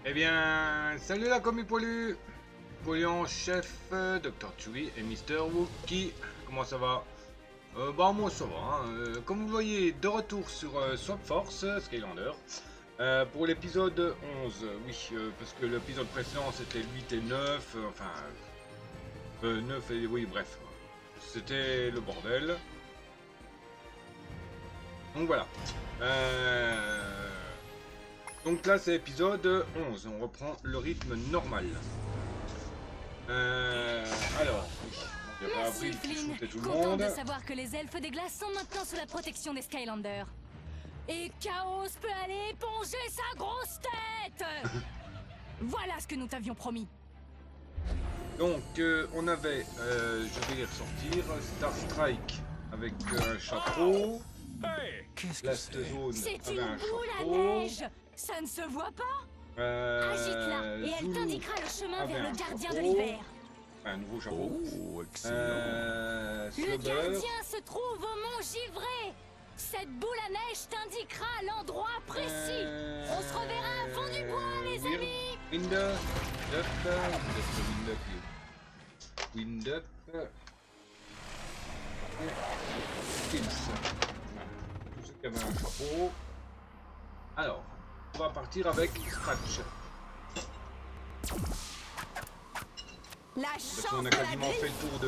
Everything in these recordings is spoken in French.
Eh bien, salut la commis poilue, pollu en chef, Dr. Chewie et Mister Wookie. Comment ça va? Bah moi ça va, hein. Comme vous voyez, de retour sur Swap Force, Skylander. Pour l'épisode 11, oui, parce que l'épisode précédent c'était le 8 et 9, 9 et oui, bref. C'était le bordel. Donc voilà. Donc là c'est épisode 11, on reprend le rythme normal. Alors, il y avait Merci Avril qui Flynn, shootait tout le contente monde. de savoir que les elfes des glaces sont maintenant sous la protection des Skylanders. Et Chaos peut aller éponger sa grosse tête. Voilà ce que nous t'avions promis. Donc on avait, je vais les ressortir, Star Strike avec un chapeau, Hey, qu'est-ce que Blast c'est? Zone C'est avait une un boule à chapeau, neige. Ça ne se voit pas. Agite-la et elle Zulu t'indiquera le chemin avait vers un le gardien de chapeau. l'hiver. Un nouveau chapeau. Oh, excellent. Le Slubber, gardien se trouve au mont Givré. Cette boule à neige t'indiquera l'endroit précis. On se reverra à fond du bois, les amis. Wind Up, Wind Up, Skills. Tous ceux qui avaient un chapeau. Alors, on va partir avec Scratch. La Parce chance qu'on a de la quasiment griffe. fait le tour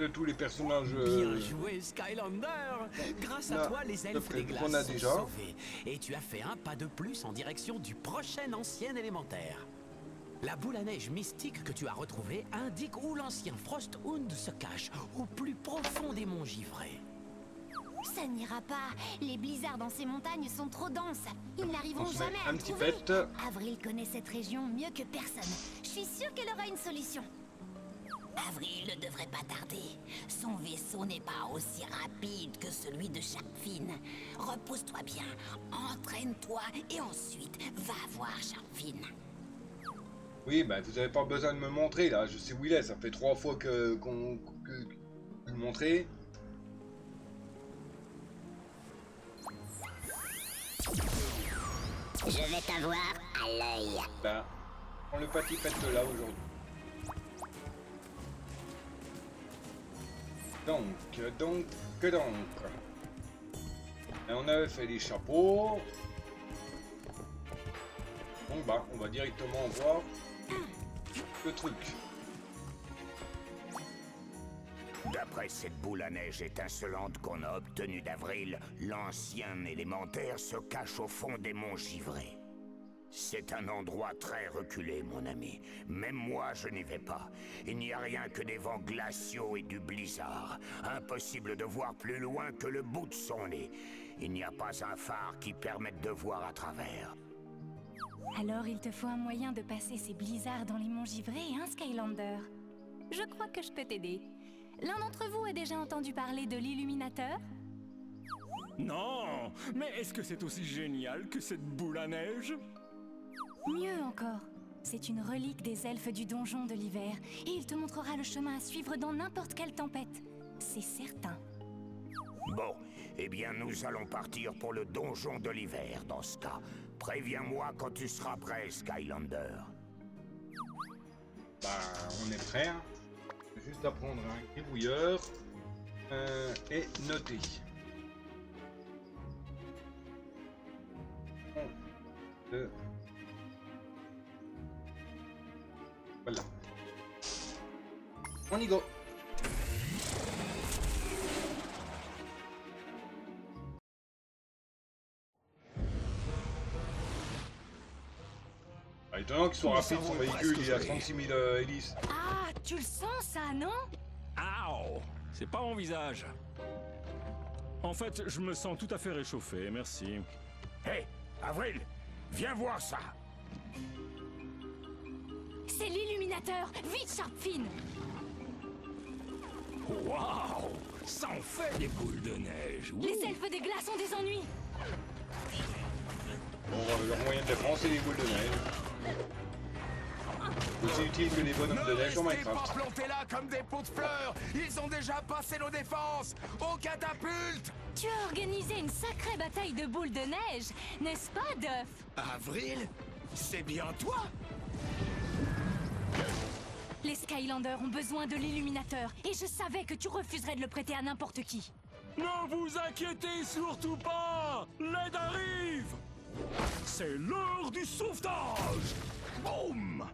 de tous les personnages. Bien joué, Skylander! Grâce là, à toi, les elfes près des qu'on glaces a sont déjà. sauvés. Et tu as fait un pas de plus en direction du prochain ancien élémentaire. La boule à neige mystique que tu as retrouvée indique où l'ancien Frosthound se cache, au plus profond des monts Givrés. Ça n'ira pas. Les blizzards dans ces montagnes sont trop denses. Ils n'arriveront On se met jamais à un le petit trouver. pet. Avril connaît cette région mieux que personne. Je suis sûre qu'elle aura une solution. Avril ne devrait pas tarder. Son vaisseau n'est pas aussi rapide que celui de Sharpfin. Repose-toi bien, entraîne-toi et ensuite va voir Sharpfin. Oui, bah vous avez pas besoin de me montrer là. Je sais où il est. Ça fait 3 fois que le montrer. Je vais t'avoir à l'œil. Bah, on le petit pet là aujourd'hui. Donc. Et on avait fait les chapeaux. Donc bah, on va directement voir le truc. D'après cette boule à neige étincelante qu'on a obtenue d'Avril, l'ancien élémentaire se cache au fond des monts Givrés. C'est un endroit très reculé, mon ami. Même moi, je n'y vais pas. Il n'y a rien que des vents glaciaux et du blizzard. Impossible de voir plus loin que le bout de son nez. Il n'y a pas un phare qui permette de voir à travers. Alors il te faut un moyen de passer ces blizzards dans les monts Givrés, hein, Skylander? Je crois que je peux t'aider. L'un d'entre vous a déjà entendu parler de l'illuminateur? Non, mais est-ce que c'est aussi génial que cette boule à neige? Mieux encore, c'est une relique des elfes du donjon de l'hiver, et il te montrera le chemin à suivre dans n'importe quelle tempête. C'est certain. Bon, eh bien nous allons partir pour le donjon de l'hiver dans ce cas. Préviens-moi quand tu seras prêt, Skylander. Bah, on est prêt. Hein. Juste à prendre un gribouilleur et noter. 1, 2. Voilà. On y go. Ah, étonnant qu'il soit rapide, son véhicule, il a 36 000 hélices. Ah, tu le sens ça, non? Aouh! C'est pas mon visage. En fait, je me sens tout à fait réchauffé, merci. Hé, Avril, viens voir ça. C'est l'illuminateur! Vite, Sharpfin! Waouh! Ça en fait des boules de neige! Ouh. Les elfes des glaces ont des ennuis! Bon, leur moyen de défense, c'est les boules de neige. Aussi utile que les bonhommes de neige dans Restez pas Minecraft. plantés là comme des pots de fleurs. Ils ont déjà passé nos défenses. Aux catapultes. Tu as organisé une sacrée bataille de boules de neige, n'est-ce pas, Duff? Avril, c'est bien toi? Les Skylanders ont besoin de l'illuminateur, et je savais que tu refuserais de le prêter à n'importe qui. Ne vous inquiétez surtout pas! L'aide arrive! C'est l'heure du sauvetage! Boum!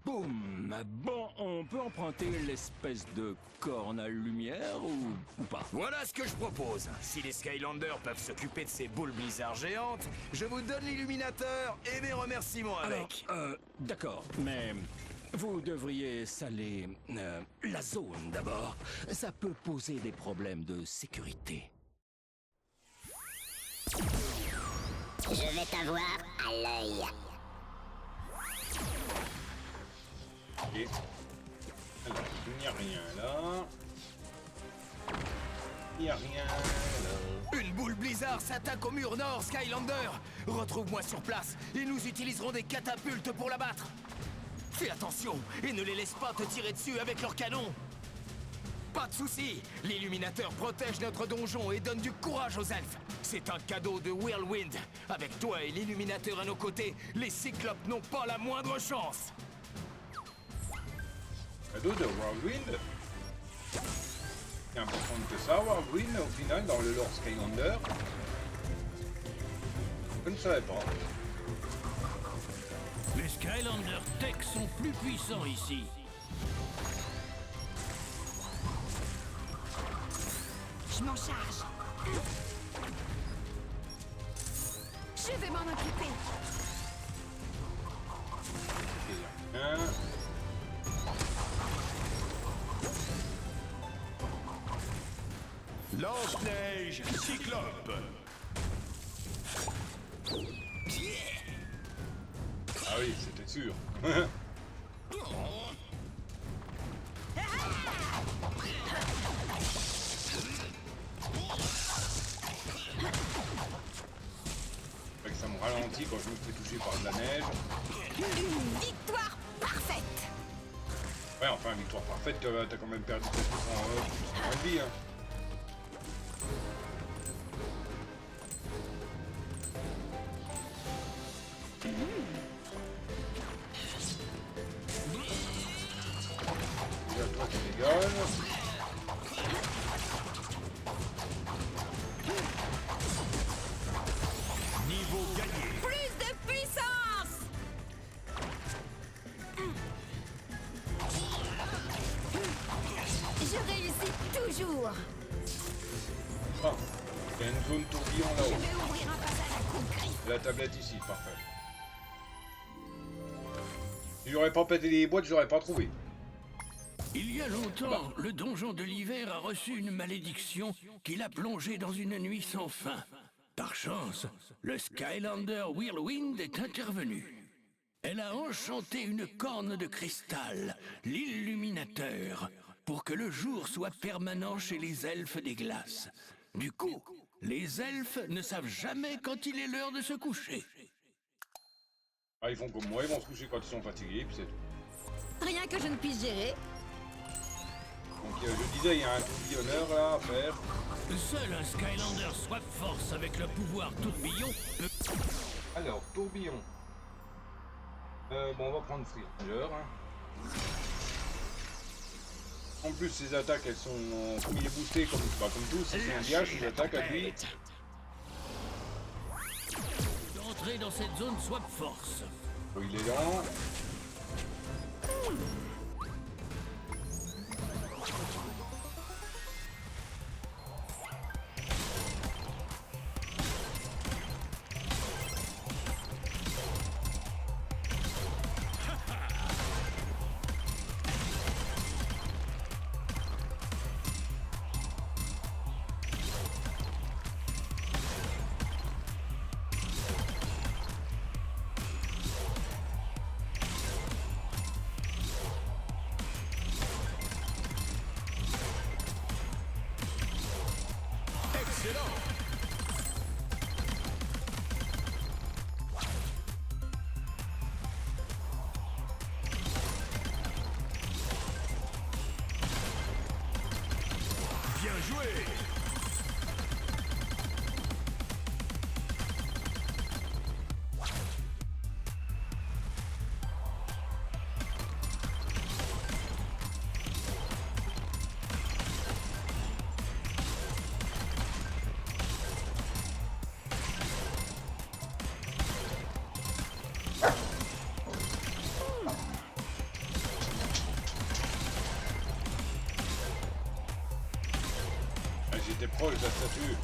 Boum! Bon, on peut emprunter l'espèce de corne à lumière ou pas? Voilà ce que je propose. Si les Skylanders peuvent s'occuper de ces boules blizzard géantes, je vous donne l'illuminateur et mes remerciements avec. D'accord, mais vous devriez saler la zone d'abord. Ça peut poser des problèmes de sécurité. Je vais t'avoir à l'œil. Ok. Alors, il n'y a rien là. Il n'y a rien là. Une boule blizzard s'attaque au mur nord, Skylander. Retrouve-moi sur place et nous utiliserons des catapultes pour l'abattre. Fais attention et ne les laisse pas te tirer dessus avec leurs canons. Pas de soucis, l'illuminateur protège notre donjon et donne du courage aux elfes. C'est un cadeau de Whirlwind. Avec toi et l'illuminateur à nos côtés, les cyclopes n'ont pas la moindre chance. Cadeau de Whirlwind. C'est important que ça, Whirlwind, au final, dans le lore Skylander. Je ne savais pas. Les Skylander Tech sont plus puissants ici. Je m'en charge. Je vais m'en occuper. Hein. Lance-neige cyclope. Ah oui, c'était sûr. Fait que ça me ralentit quand je me fais toucher par de la neige. Une victoire parfaite. Ouais, enfin, victoire parfaite, t'as quand même perdu 4% de vie, hein. Déjà, toi, tu dégages. Niveau gagné. Plus de puissance. Je réussis toujours. Ah, il y a une zone tourbillon Je là-haut. vais ouvrir un passage à coups de griffe. La tablette ici, parfait. Si j'aurais pas pété les boîtes, je l'aurais pas trouvé. Il y a longtemps, le donjon de l'hiver a reçu une malédiction qui l'a plongé dans une nuit sans fin. Par chance, le Skylander Whirlwind est intervenu. Elle a enchanté une corne de cristal, l'illuminateur, pour que le jour soit permanent chez les elfes des glaces. Du coup, les elfes ne savent jamais quand il est l'heure de se coucher. Ah, ils font comme moi, ils vont se coucher quand ils sont fatigués, puis c'est tout. Rien que je ne puisse gérer. Donc je disais, il y a un tourbillonneur là à faire. Seul un Skylander Swap Force avec le pouvoir tourbillon peut... Alors, tourbillon. Bon, on va prendre Freelander. Hein. En plus, ses attaques, elles sont... Comme il est boosté, comme tous, c'est un diage, ses attaques à lui. D'entrer dans cette zone Swap Force. Oh, il est lent. joué. Ah, j'étais proche de la statue.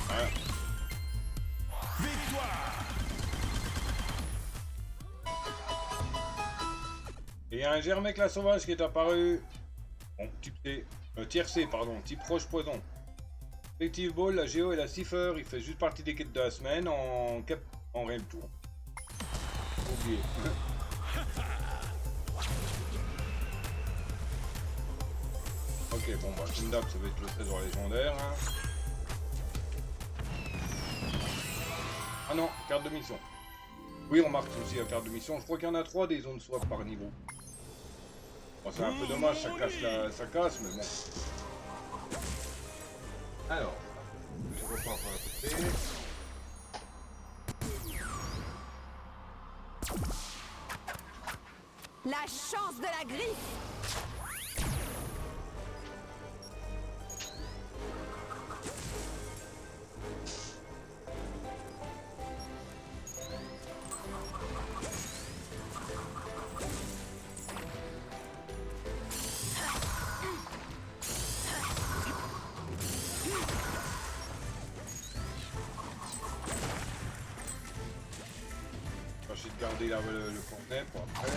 Voilà. Victoire. Et il y a un Germec la sauvage qui est apparu. Bon, type C. Tier C, pardon. Type roche poison. Effective Ball, la Géo et la Cipher. Il fait juste partie des quêtes de la semaine en cap en Realm Tour. Oublié. Ok, bon, bah, Kingdom, ça va être le trésor légendaire. Hein. Ah non, carte de mission. Oui, on marque aussi la carte de mission. Je crois qu'il y en a 3 des zones swap par niveau. Bon, c'est un peu dommage, ça casse, mais bon. Alors, je repars par la côté. La chance de la griffe. Je vais essayer de garder le cornet pour après.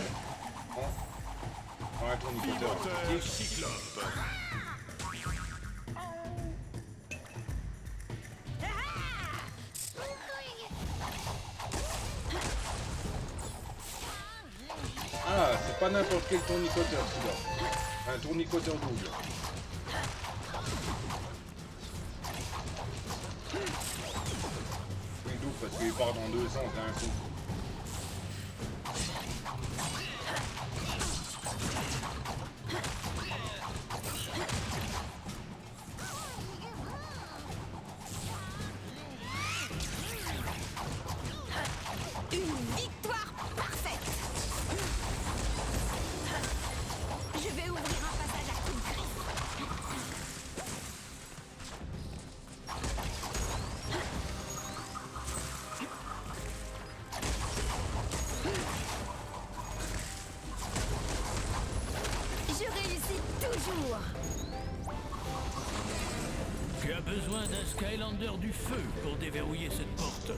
Bon. On va un tourniqueteur. Pivoteur Cyclope. Ah, c'est pas n'importe quel tourniqueteur celui-là. Un tourniqueteur double. Oui, double parce qu'il part dans deux sens d'un coup. Une victoire parfaite. Je vais ouvrir un passage à coups de griffe. Je réussis toujours. Tu as besoin d'un Skylander du feu pour déverrouiller cette porte.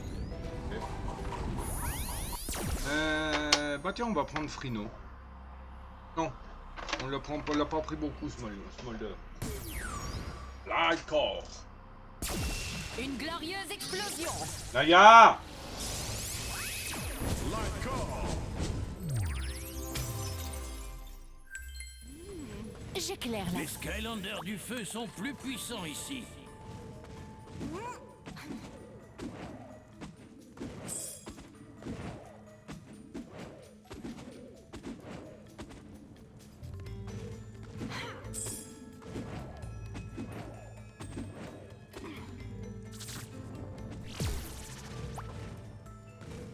Bah tiens, on va prendre Frino. Non, on l'a pas pris beaucoup, Smolder. Lightcore. Une glorieuse explosion. Naya. Lightcore. J'éclaire la... Les Skylanders du feu sont plus puissants ici.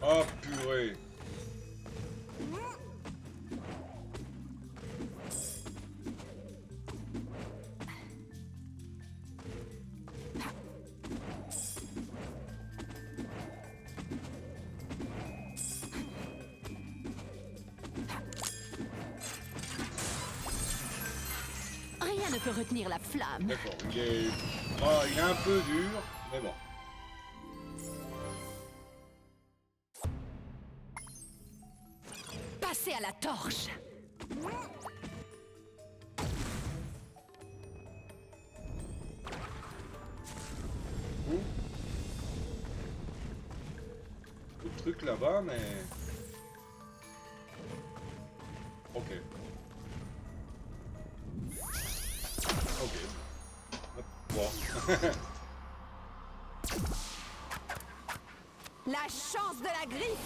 Oh purée. Rien ne peut retenir la flamme. D'accord, il est un peu dur, mais bon. Passez à la torche. Beaucoup de trucs là-bas, mais... Ok. Ok. Hop, bon. La chance de la griffe.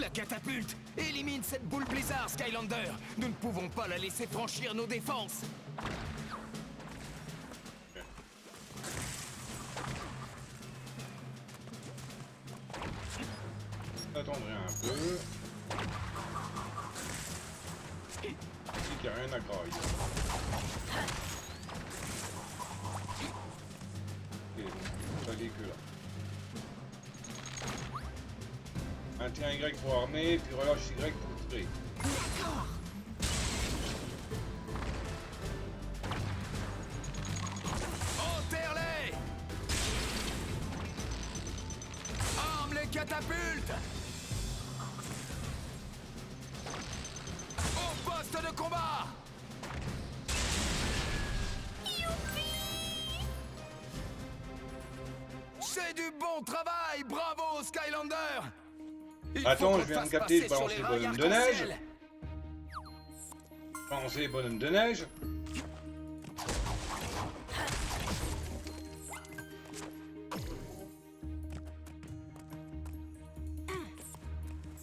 La catapulte! Élimine cette boule blizzard, Skylander! Nous ne pouvons pas la laisser franchir nos défenses! J'attendrai un peu. Il n'y a rien à grailler. Ok, ça aller que là. Maintiens Y pour armer, puis relâche Y pour tirer. Enterre-les! Arme les catapultes! Au poste de combat! C'est du bon travail! Bravo, Skylander! Il Attends, faut je qu'on viens de fasse capter, passer je balance sur les rails bonhommes de neige. arc-en-ciel. Balancer les bonhommes de neige.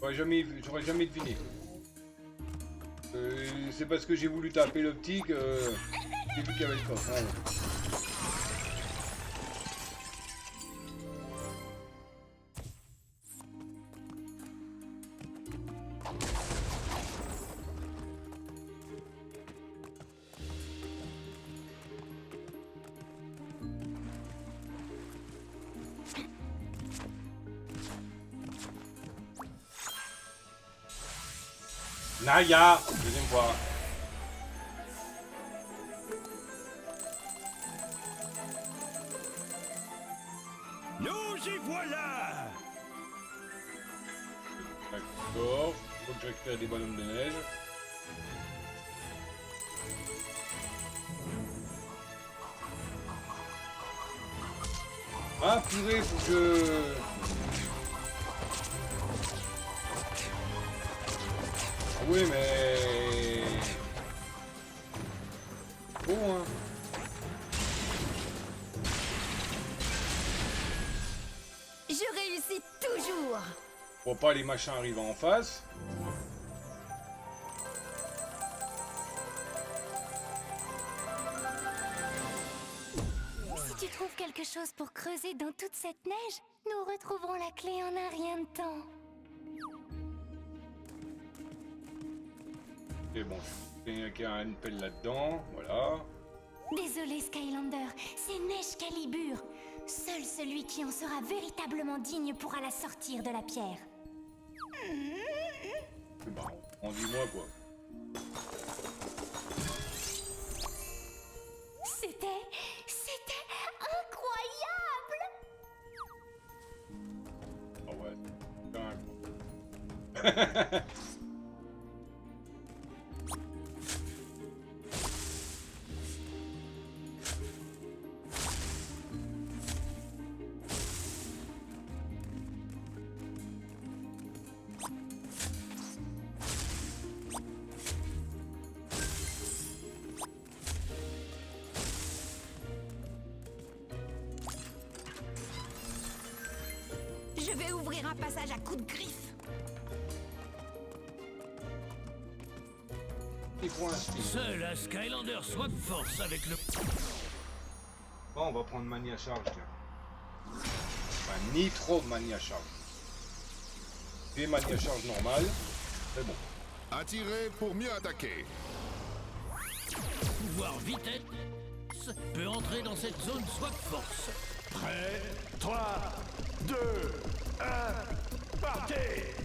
J'aurais jamais deviné. C'est parce que j'ai voulu taper l'optique, j'ai vu qu'il y avait le coffre. Voilà. Naya, deuxième fois. Nous y voilà! D'accord, faut que je récupère des bonhommes de neige. Ah purée, faut que je... Ah oui mais... Bon hein. Je réussis toujours. Faut pas les machins arrivant en face. Si tu trouves quelque chose pour creuser dans toute cette neige, nous retrouverons la clé en un rien de temps. Et bon, il y a une pelle là-dedans, voilà. Désolé Skylander, c'est Neige Calibur. Seul celui qui en sera véritablement digne pourra la sortir de la pierre. Bah, on dit moi quoi. C'était incroyable! Ah ouais, c'est un coup. Je vais ouvrir un passage à coups de griffe. Et pour l'instant. Seul un Skylander Swap Force avec le... Bon, on va prendre Mania Charge, tiens. Enfin, Nitro Mania Charge. Et Mania Charge normale, c'est bon. Attirer pour mieux attaquer. Pouvoir vitesse peut entrer dans cette zone Swap Force. Prêt, 3, 2, 1, partez!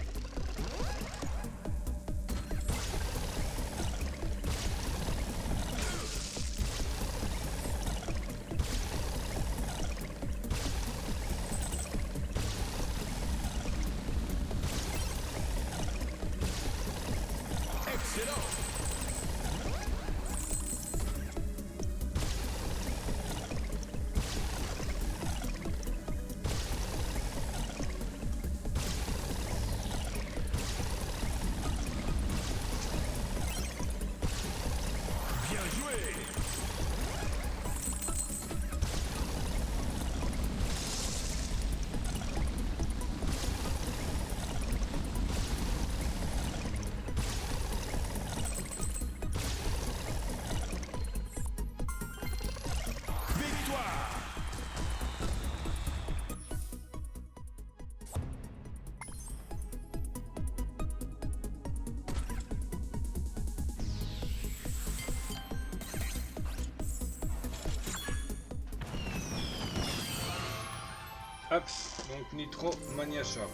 Hop, donc Nitro Mania charge.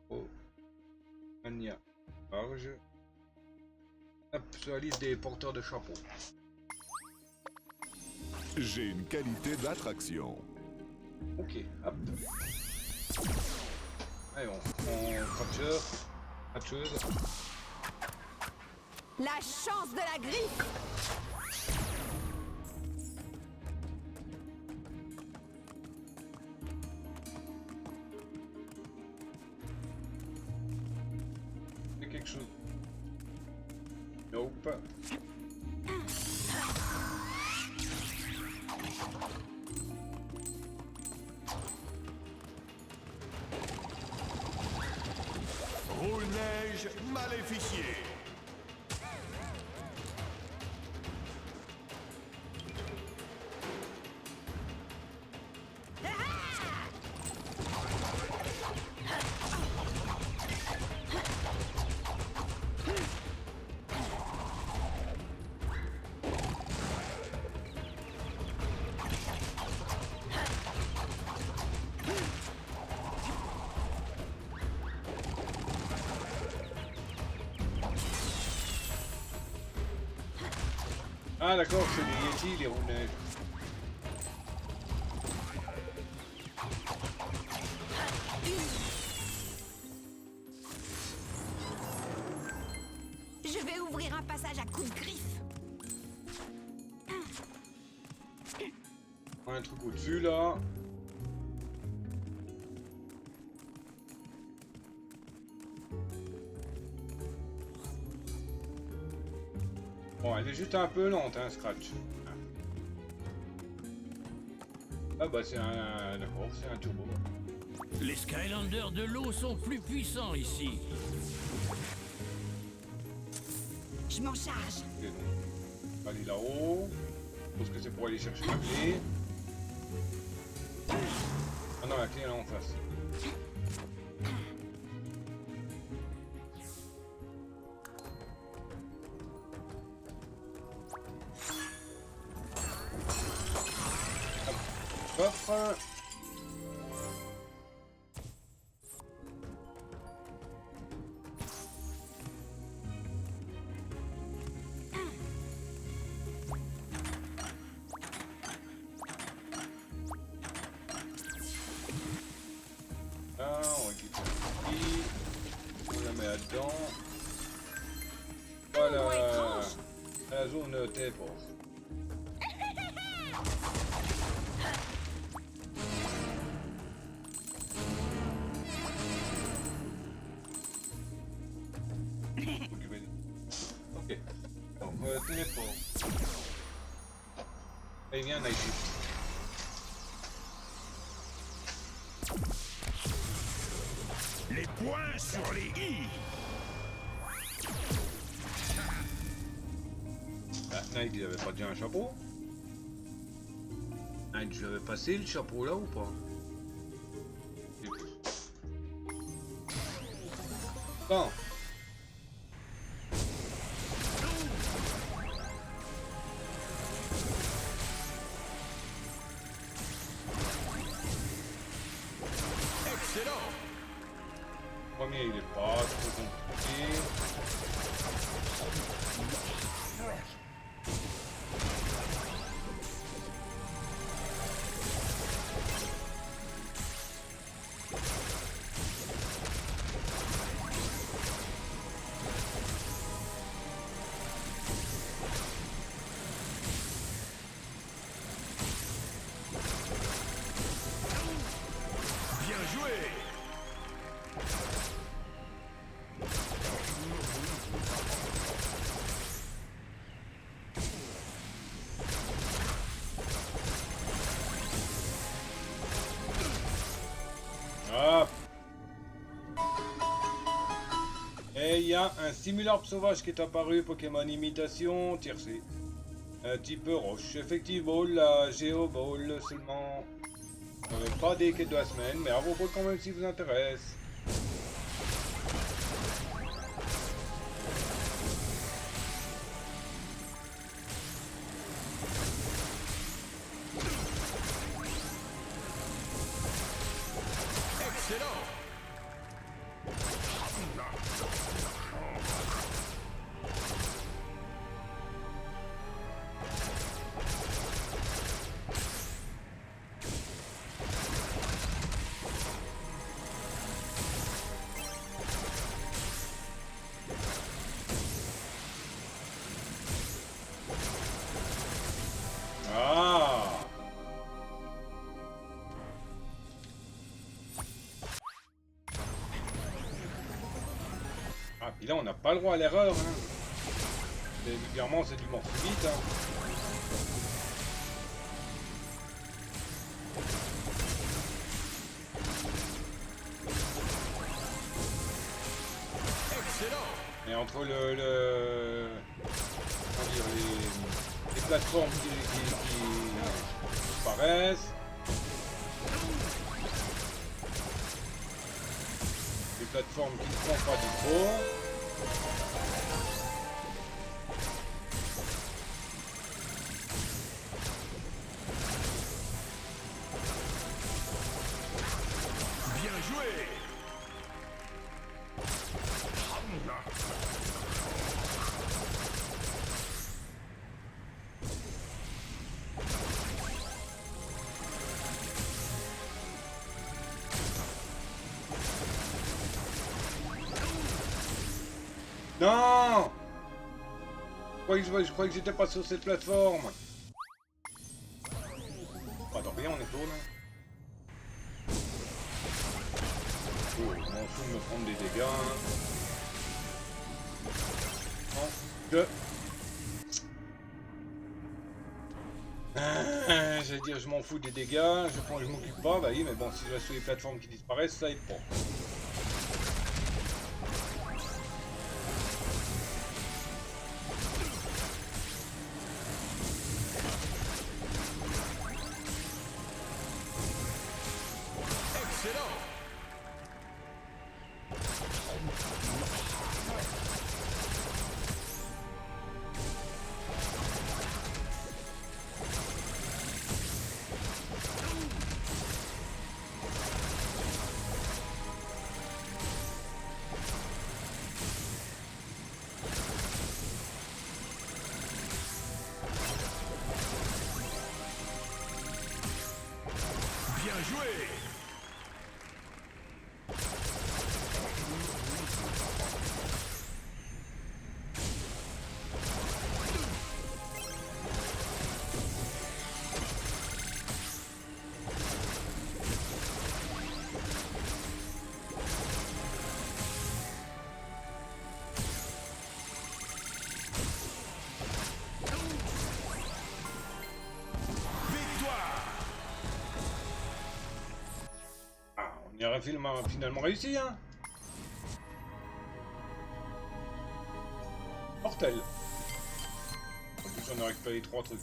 Oh, Mania charge. Hop, sur la liste des porteurs de chapeau. J'ai une qualité d'attraction. Ok, hop. Allez, on fracture. Fractureuse. La chance de la griffe. C'est quelque chose. Nope. Roule-neige maléficié. Ah d'accord, c'est des Yétis, les roulets. Je vais ouvrir un passage à coups de griffe. Un truc au-dessus là. Bon, elle est juste un peu lente, hein, Scratch. Ah bah c'est un... D'accord, c'est un turbo. Les Skylanders de l'eau sont plus puissants ici. Je m'en charge. Ok, donc, on va aller là-haut. Je pense que c'est pour aller chercher la clé. Ah non, la clé est là en face. Coffre. Là, on récupère ici. On la met là-dedans. Voilà. La zone T-port. Ok. Donc, téléport. Et viens, Night Shift. Les points sur les i. Ah, Night, il avait pas déjà un chapeau? Night, je l'avais passé le chapeau là ou pas? Bon. Excellent. Premier, il est pas trop compliqué. Bien joué. Hop. Et il y a un Simulorbe sauvage qui est apparu, Pokémon imitation, tiercé. Un type roche. Effectivement, la Géo Ball seulement. Pas des quêtes de la semaine, mais à vos potes quand même si vous intéresse. Excellent. Ah. Ah, puis là, on n'a pas le droit à l'erreur, hein. Et vulgairement, c'est du mort subite, hein. Et entre comment dire, les plateformes qui disparaissent, les plateformes qui ne font pas du trop. Bien joué. Non! Je croyais que j'étais pas sur cette plateforme. Attends, rien, on est tôt là. Oh, je m'en fous de me prendre des dégâts. Non, j'allais dire, je m'en fous des dégâts, je m'occupe pas, bah oui, mais bon, si je reste sur les plateformes qui disparaissent, ça aide pas. Bien joué. Il aurait finalement réussi, hein. Mortel. En plus, on a récupéré 3 trucs.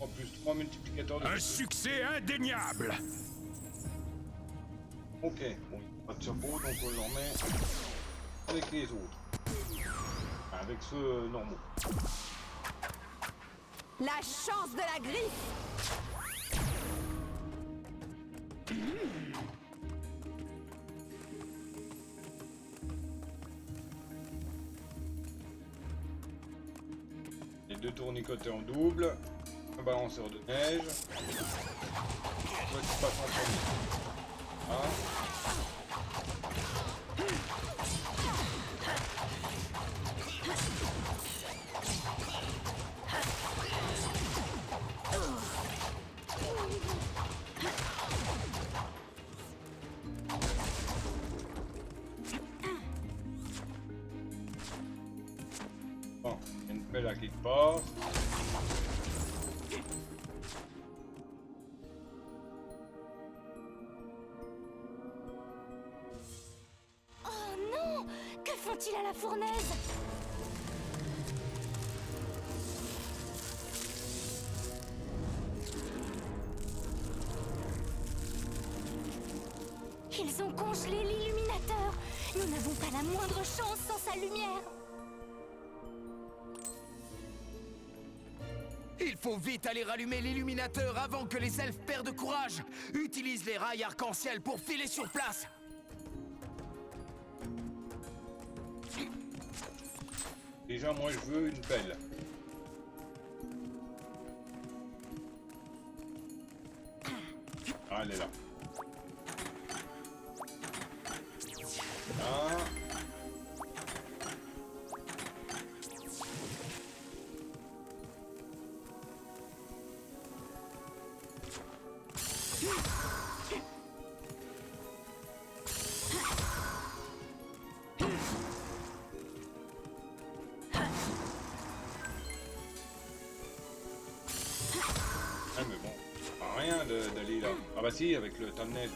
En plus, 3 multiplicateurs de... Un succès indéniable. Ok, bon, pas de chapeau, donc on le remet avec les autres. Avec ceux normaux. La chance de la griffe. Les 2 tournicotés en double. Un balanceur de neige. Toi, tu passes en premier. Hein? Bon, il y a une pelle à quelque part. Oh non! Que font-ils à la fournaise? Ils ont congelé l'illuminateur! Nous n'avons pas la moindre chance sans sa lumière! Il faut vite aller rallumer l'illuminateur avant que les elfes perdent courage. Utilise les rails arc-en-ciel pour filer sur place. Déjà, moi, je veux une pelle. Ah, elle est là. Ah. Ah mais bon, rien d'aller là. Ah bah si, avec le tas de neige.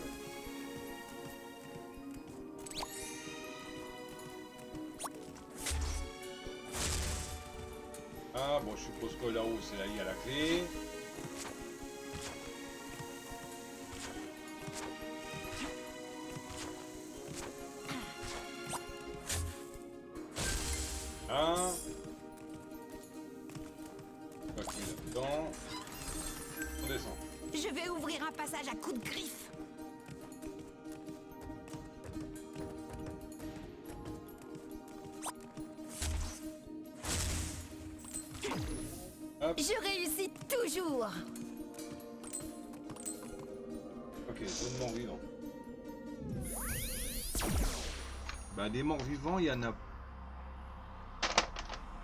Ah bon, je suppose que là-haut, c'est là, il y a la clé. Ah. Ok, là-dedans. On descend. Je vais ouvrir un passage à coups de griffe. Hop. Je réussis toujours. Ok, c'est de morts vivants. Bah des morts vivants, il y en a.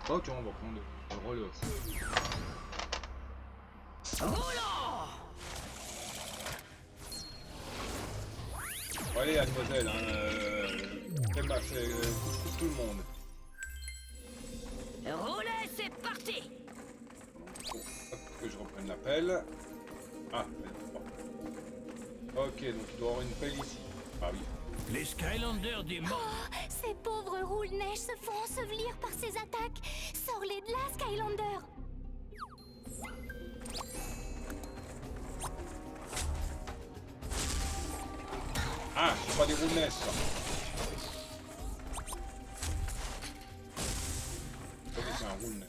Ok, on va prendre le relais. Allez, mademoiselle, coupe tout le monde. Roulez, c'est parti. Hop, que je reprenne la pelle. Ah, ok, donc il doit y avoir une pelle ici. Ah oui. Les Skylanders des morts. Oh, ces pauvres roule-neige se font ensevelir par ces attaques. Sors-les de là, Skylander. Ah, c'est pas des roulesses, ça. Ok, c'est un roule-nez.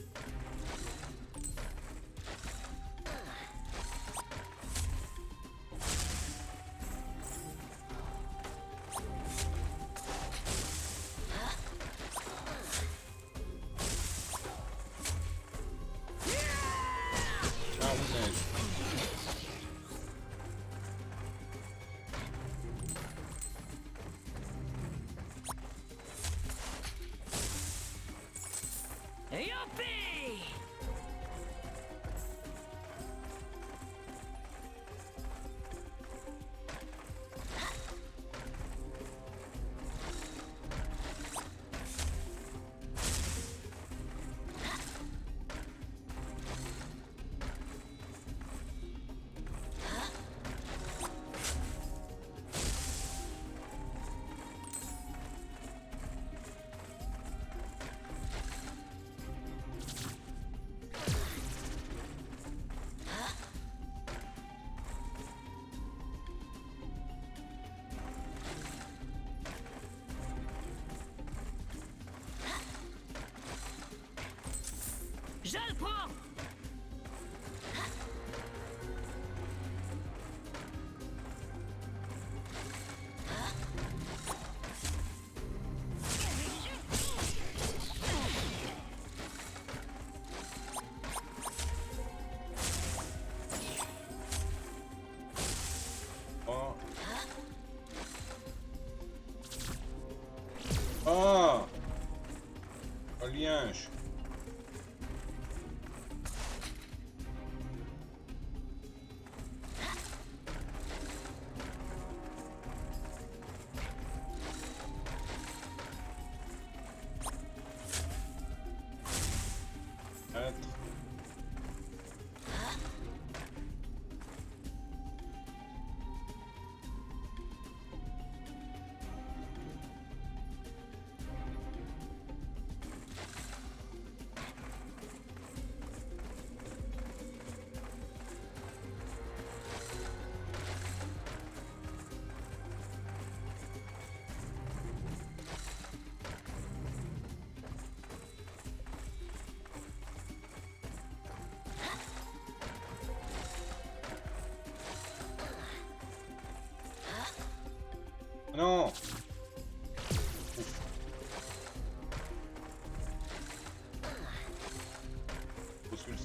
Un roule-neige. Youpi! Je le prends! Oh. Ah! Un liège.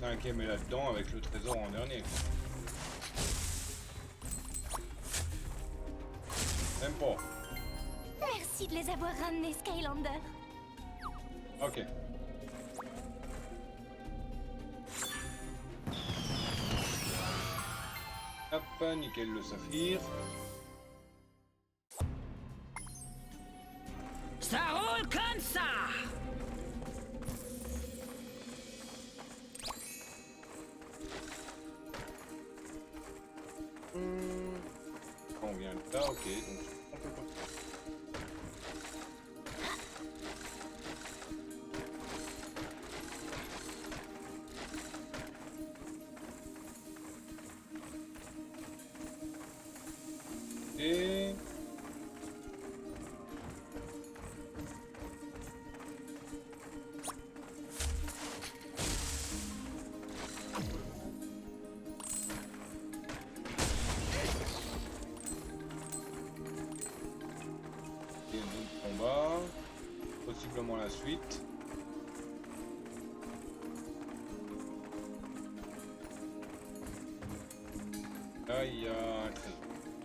5e est là-dedans avec le trésor en dernier. Même pas. Merci de les avoir ramenés, Skylander. Ok. Hop, nickel le saphir. Ça roule comme ça. On vient de là, ok, donc on peut continuer. Et... combat, possiblement la suite. Là il y a un trésor.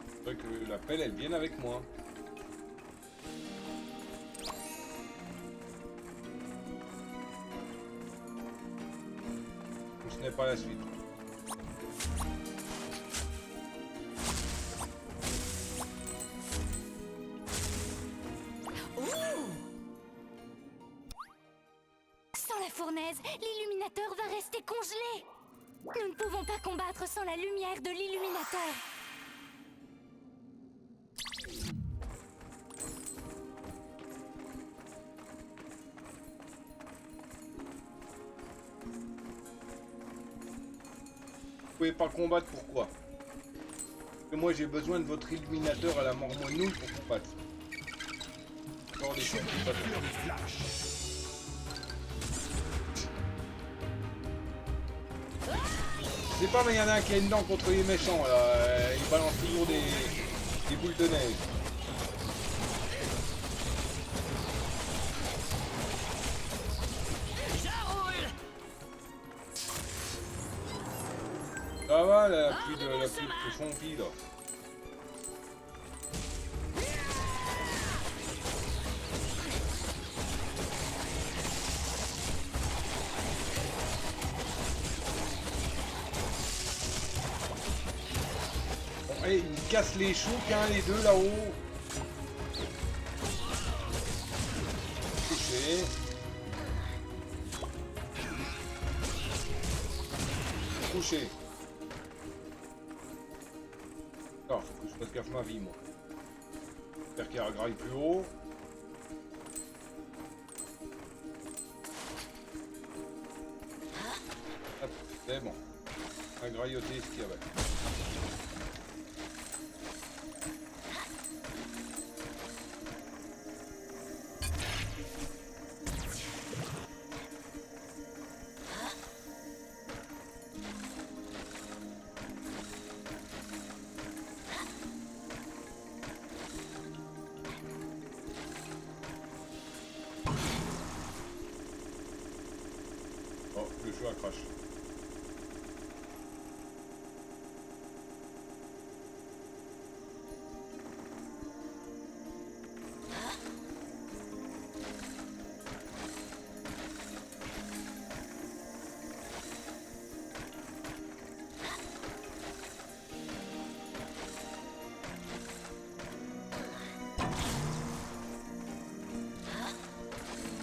Il faudrait que la pelle elle vienne avec moi. Ou ce n'est pas la suite. L'illuminateur va rester congelé. Nous ne pouvons pas combattre sans la lumière de l'illuminateur. Vous pouvez pas combattre, pourquoi? Parce que moi j'ai besoin de votre illuminateur à la mort nouille pour combattre. Encore des choses qui pas faire. Je sais pas, mais il y en a un qui a une dent contre les méchants là. Il balance toujours des boules de neige. Ça va, la pluie de Fonky là. Allez, il casse les choux, qu'un, les deux là-haut. Touché. Touché. Alors, faut que je fasse gaffe ma vie, moi. J'espère qu'il y a un graille plus haut. Hop, c'est bon. Un grailloté ce qu'il y avait. Oh, le jeu a crash.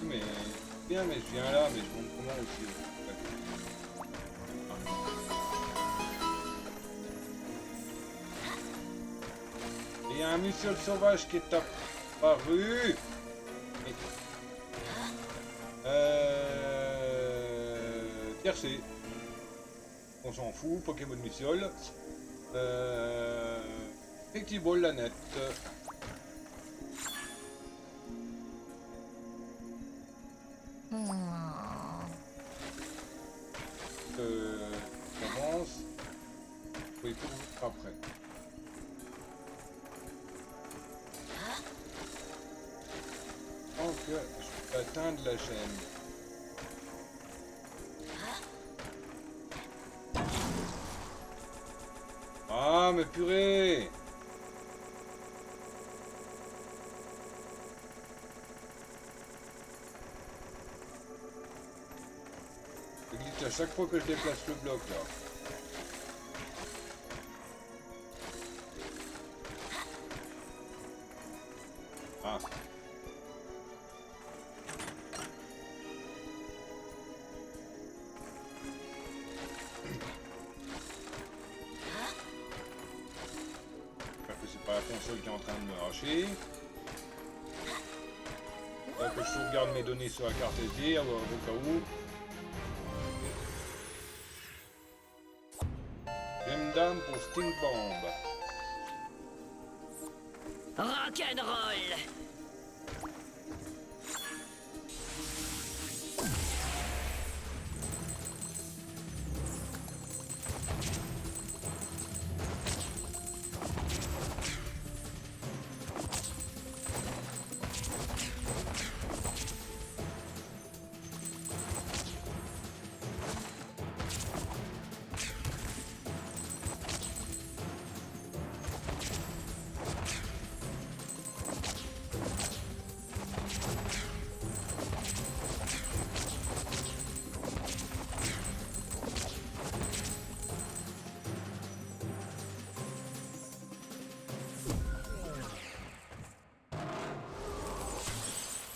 Mais bien, mais je viens là, mais je montre comment aussi. Et il y a un mussel sauvage qui est apparu. Tiercé. On s'en fout, Pokémon mussel. Effectivement, la nette. J'avance. Oui, pour après. Donc, je peux atteindre la chaîne. mais purée. Je glitch à chaque fois que je déplace le bloc là. Ah. J'espère que c'est pas la console qui est en train de me arracher. Là que je sauvegarde mes données sur la carte SD au cas où. Flemme d'âme pour Stink Bomb. Rock'n'roll.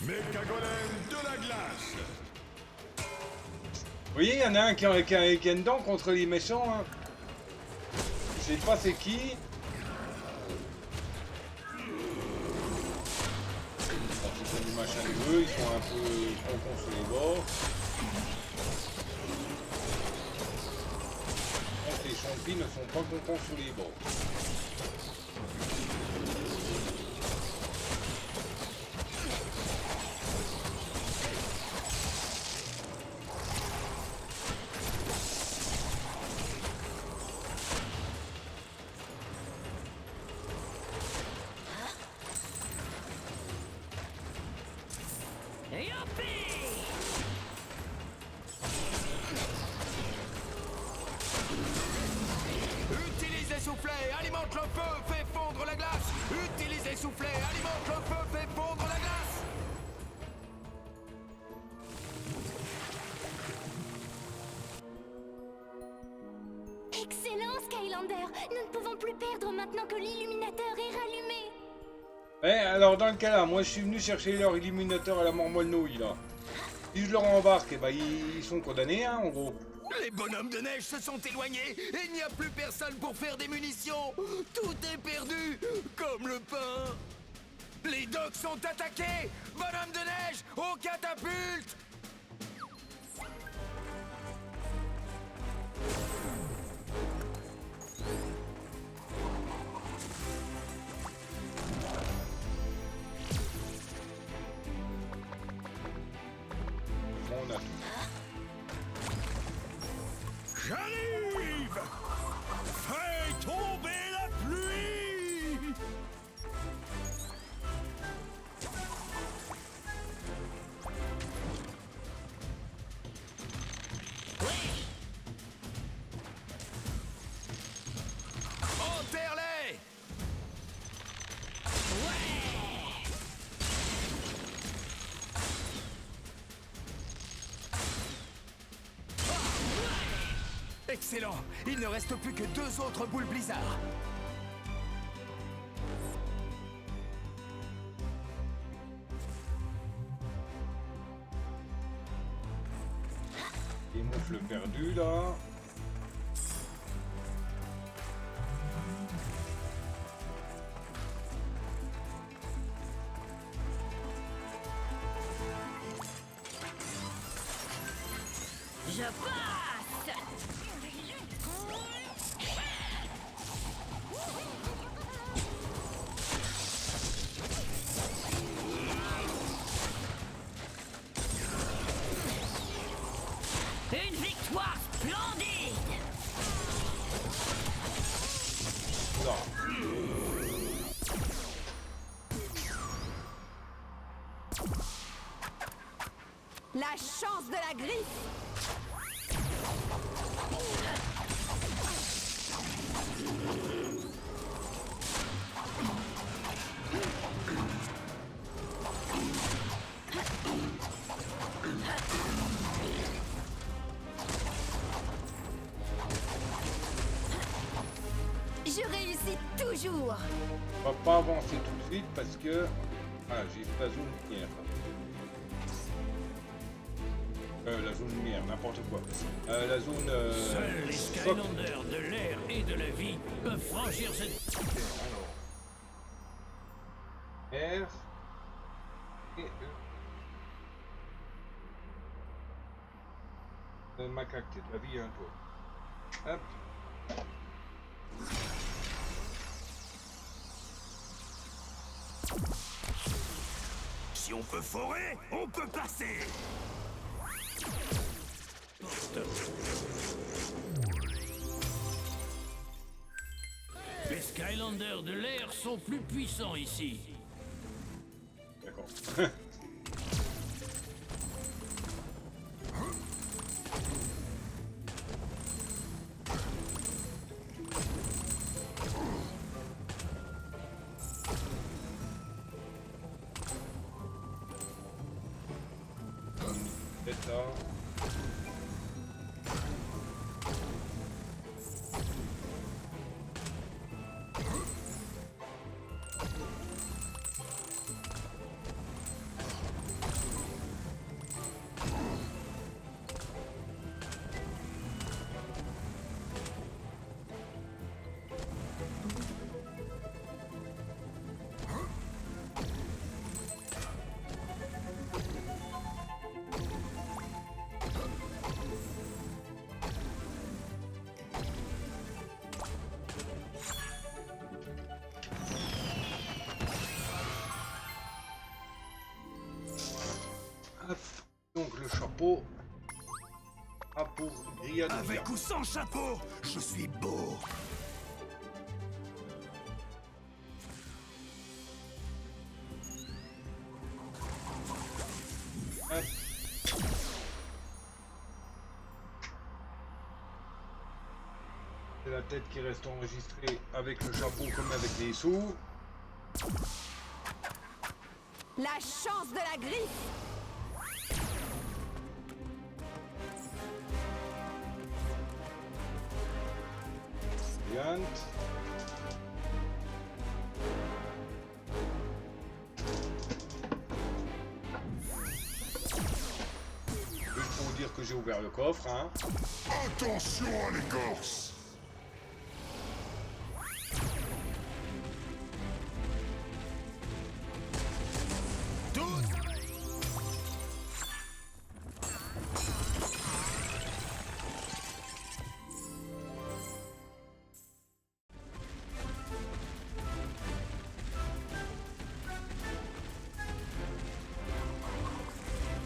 Mégagolem de la glace. Vous voyez, il y en a un qui a une dent contre les méchants. Hein. Je sais pas c'est qui. Ils font du machin de bleu, ils sont un peu concons sur les bords. Donc les champis ne sont pas concons sur les bords. Utilisez soufflet, alimente le feu, fait fondre la glace. Utilisez soufflet, alimente le feu, fait fondre la glace. Excellent, Skylander. Nous ne pouvons plus perdre maintenant que l'illuminateur est rallumé. Eh, alors dans le cas là, moi je suis venu chercher leur illuminateur à la mormolle nouille là. Si je leur embarque, eh ben, ils sont condamnés, hein, en gros. Les bonhommes de neige se sont éloignés et il n'y a plus personne pour faire des munitions. Tout est perdu, comme le pain. Les docks sont attaqués. Bonhommes de neige, aux catapultes. On a tout. J'arrive. Fais tomber la pluie. Enterre-les. Excellent. Il ne reste plus que 2 autres boules blizzard. Les moufles perdus là. Je passe. Une victoire splendide. Là. La chance de la griffe. toujours. On va pas avancer tout de suite parce que... Ah, j'ai la zone lumière. La zone lumière, n'importe quoi. La zone... Seuls les Skylanders de l'air et de la vie peuvent franchir cette... R... Et E. Macaque, t'es de la vie, hein, toi. Hop. Si on peut forer, on peut passer. Les Skylanders de l'air sont plus puissants ici. D'accord. C'est ça. Donc le chapeau a pour grillade. Avec ou sans chapeau, je suis beau. Hop. C'est la tête qui reste enregistrée avec le chapeau comme avec les sous. La chance de la griffe. Juste pour vous dire que j'ai ouvert le coffre, hein. Attention à l'écorce.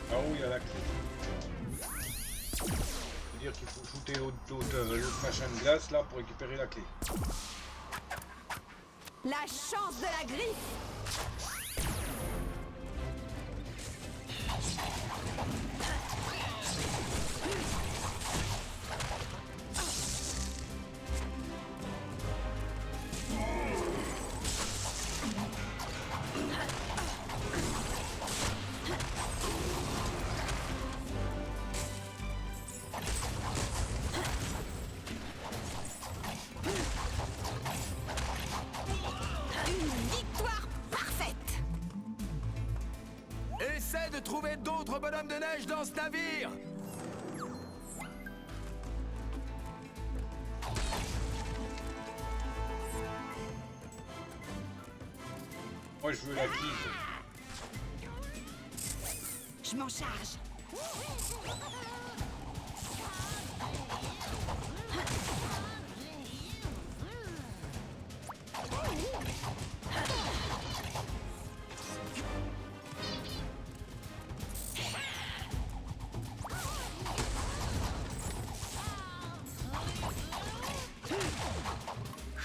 Ah oui, il y a la clé. C'est-à-dire qu'il faut shooter l'autre machin de glace là pour récupérer la clé. La chance de la griffe. Essaie de trouver d'autres bonhommes de neige dans ce navire. Moi je veux la clé. Je m'en charge.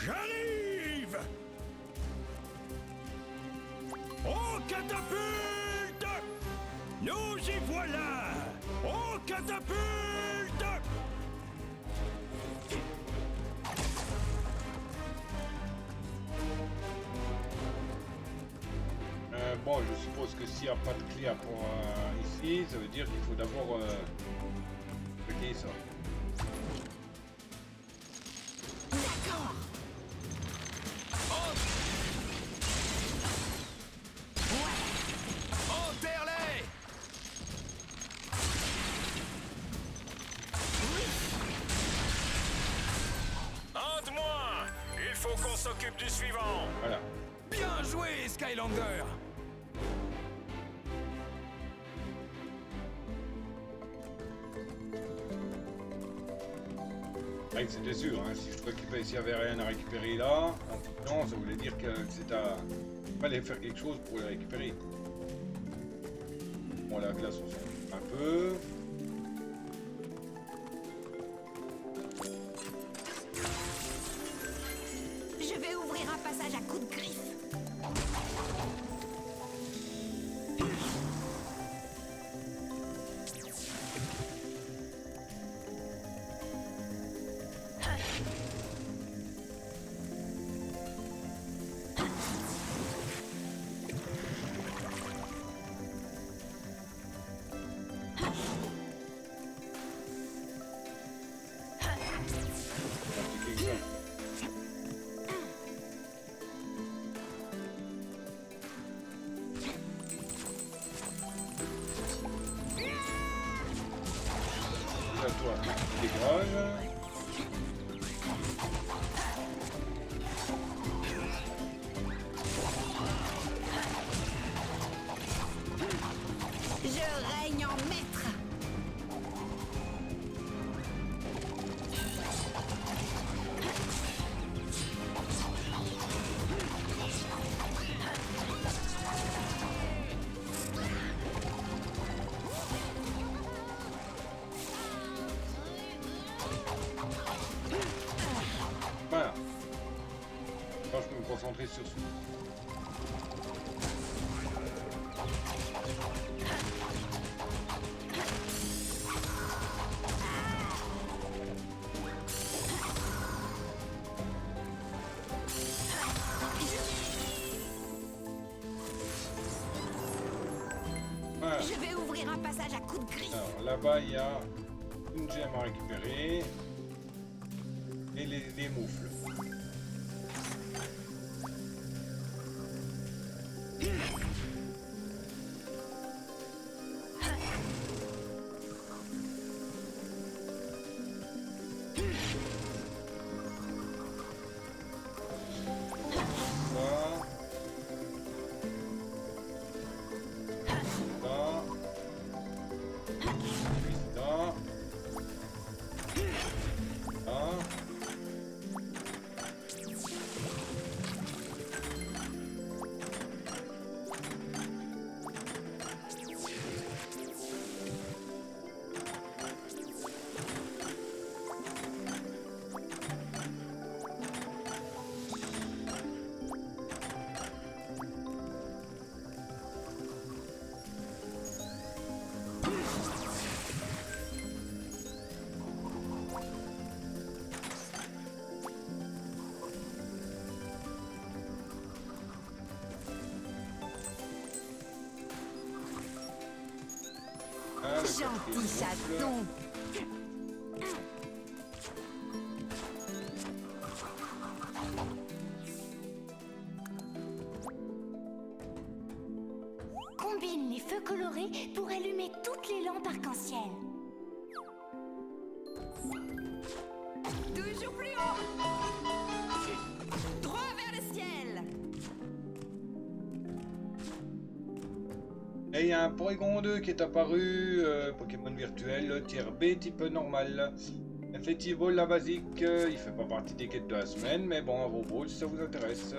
J'arrive. Oh, catapulte! Nous y voilà! Oh, catapulte! Bon, je suppose que s'il n'y a pas de clé à prendre ici, ça veut dire qu'il faut d'abord bloquer ça. faut qu'on s'occupe du suivant. Voilà. Bien joué, Skylander. Ouais, c'était sûr, hein. Si je trouvais s'il n'y avait rien à récupérer là, non, ça voulait dire que c'était à... fallait faire quelque chose pour le récupérer. Bon, la glace, on s'en fout un peu. Je vais ouvrir un passage à coups de griffe. Toi, dégage. Je règne en maître. Voilà. Moi, je peux me concentrer sur ce. Voilà. Je vais ouvrir un passage à coups de griffe. Alors là-bas, il y a une gemme à récupérer et les moufles. Gentil chaton. Combine les feux colorés pour allumer toutes les lampes arc-en-ciel. Toujours plus haut. Droit vers le ciel. Et il y a un Porygon 2 qui est apparu, Pokémon virtuel, tier B, type normal. Effectivement, la basique, il fait pas partie des quêtes de la semaine, mais bon, un robot, si ça vous intéresse.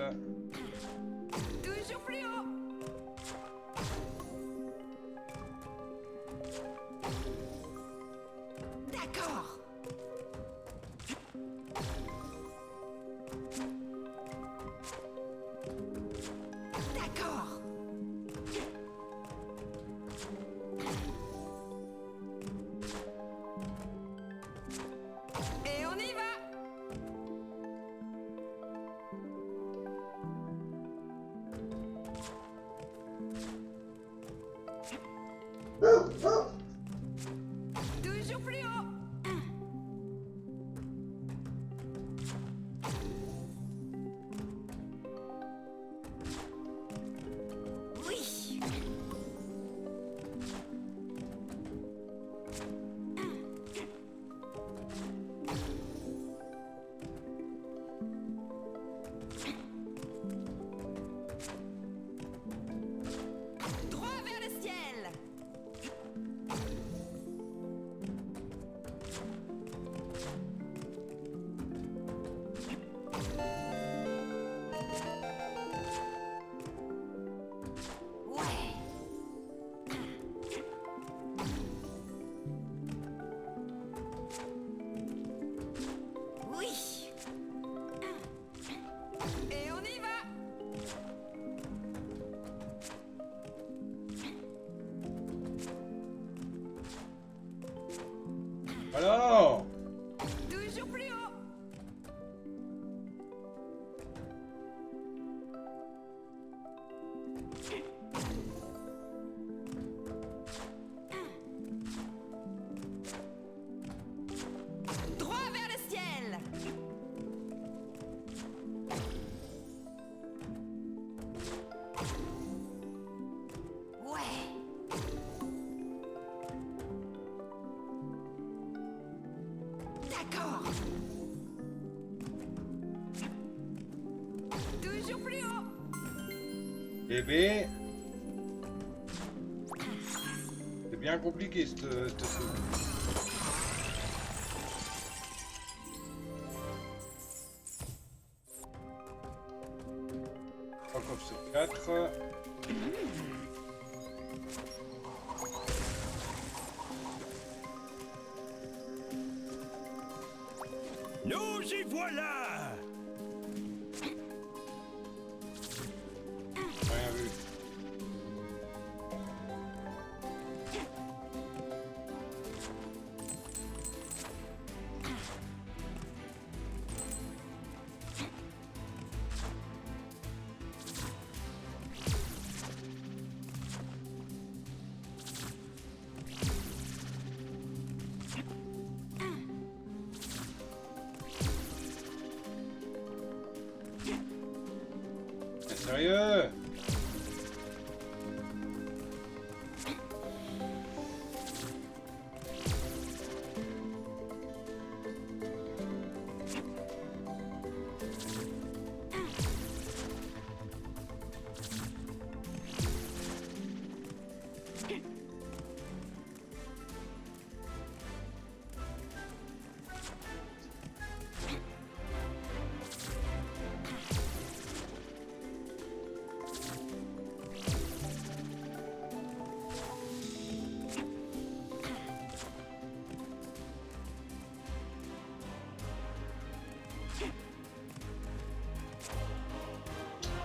Toujours plus haut. D'accord. D'accord. Et on y va. Toujours plus haut. Non. Toujours plus haut. Droit vers le ciel. Ouais. D'accord. Toujours plus haut. Bébé. C'est bien compliqué ce truc. Trois coffres sur 4. Nous y voilà! Rien vu. Mais sérieux?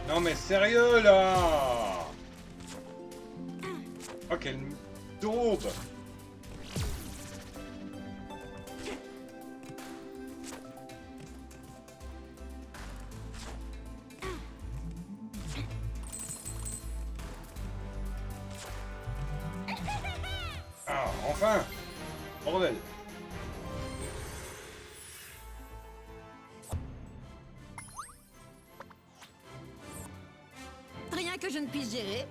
Non mais sérieux là! Oh quelle daube! Ah enfin! Bordel! Rien que je ne puisse gérer.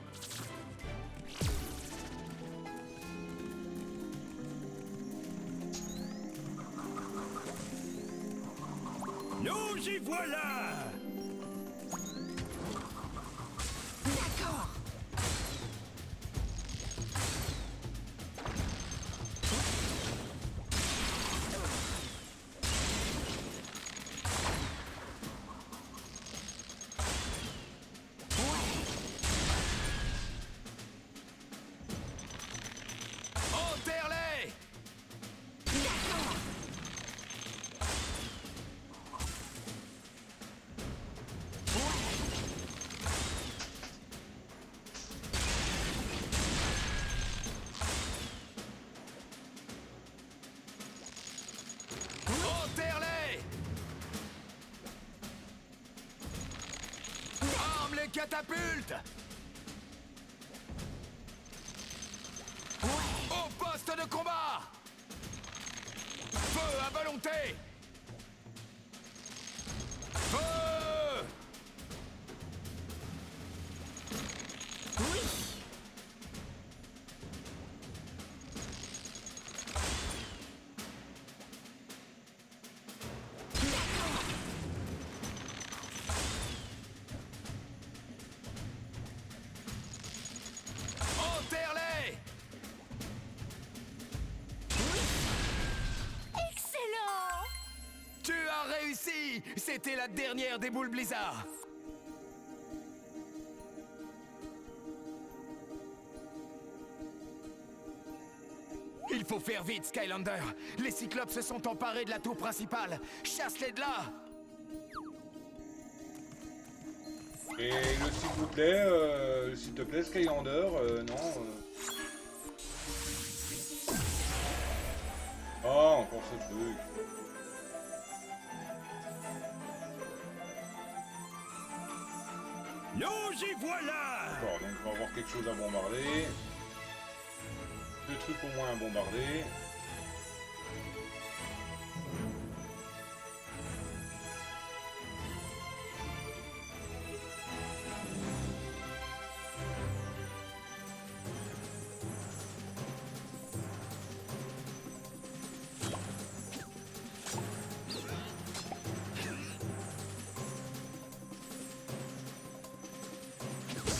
Nous y voilà! D'accord. Enterre-les! D'accord. Enterre-les! Arme les catapultes! Au poste de combat! Feu à volonté! Feu! Oui. Enterre-les! Excellent. Tu as réussi! C'était la dernière des boules blizzard! Il faut faire vite, Skylander! Les Cyclopes se sont emparés de la tour principale! Chasse-les de là! Et s'il te plaît, Skylander, non. Oh, encore ce truc. Nous y voilà! D'accord, donc on va avoir quelque chose à bombarder. 2 trucs au moins à bombarder.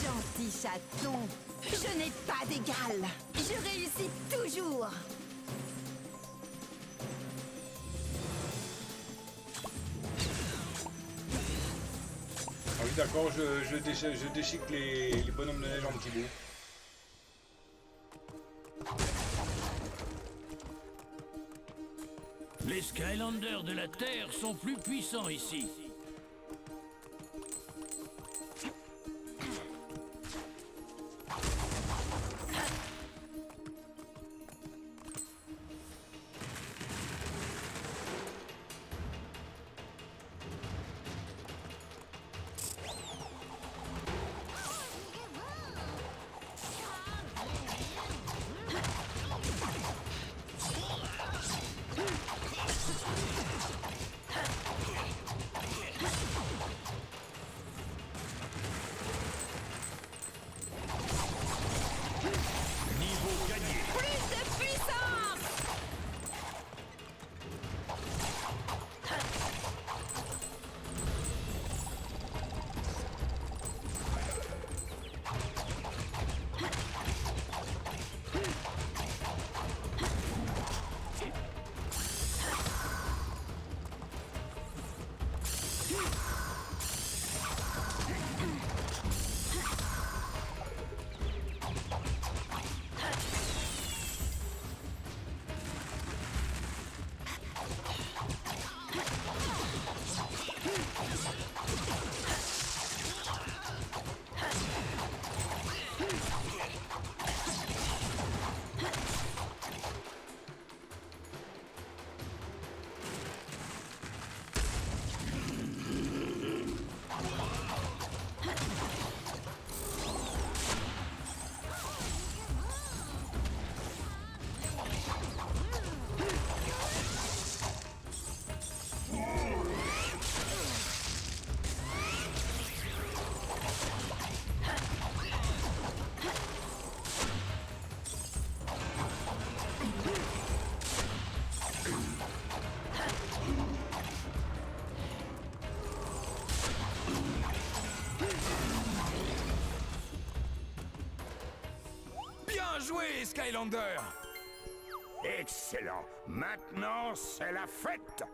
Gentil chaton, je n'ai pas d'égal. Je réussis toujours. Ah oui, d'accord, je déchique les bonhommes de neige en petits bouts. Les Skylanders de la Terre sont plus puissants ici. Bien joué, Skylander! Excellent. Maintenant, c'est la fête.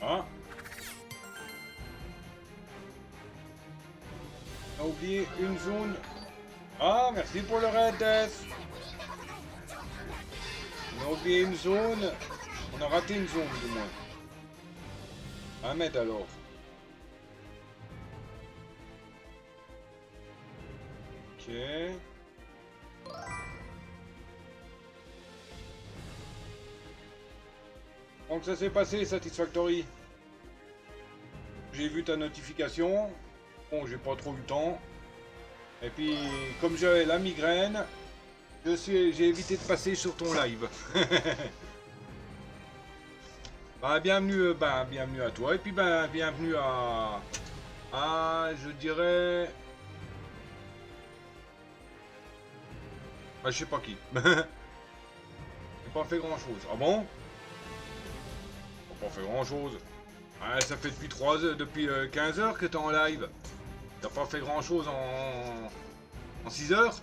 Ah. On a oublié une zone. Ah, merci pour le raid, Death. On a oublié une zone. On a raté une zone, du moins. 1 mètre alors. Ok. Donc ça s'est passé, Satisfactory. J'ai vu ta notification. Bon, j'ai pas trop eu le temps. Et puis, comme j'avais la migraine, j'ai évité de passer sur ton live. Bienvenue à toi. Et puis, bienvenue à je dirais... je sais pas qui. J'ai pas fait grand chose. Ah bon? J'ai pas fait grand chose. Ah, ça fait depuis 15 heures que t'es en live. T'as pas fait grand chose en 6 heures?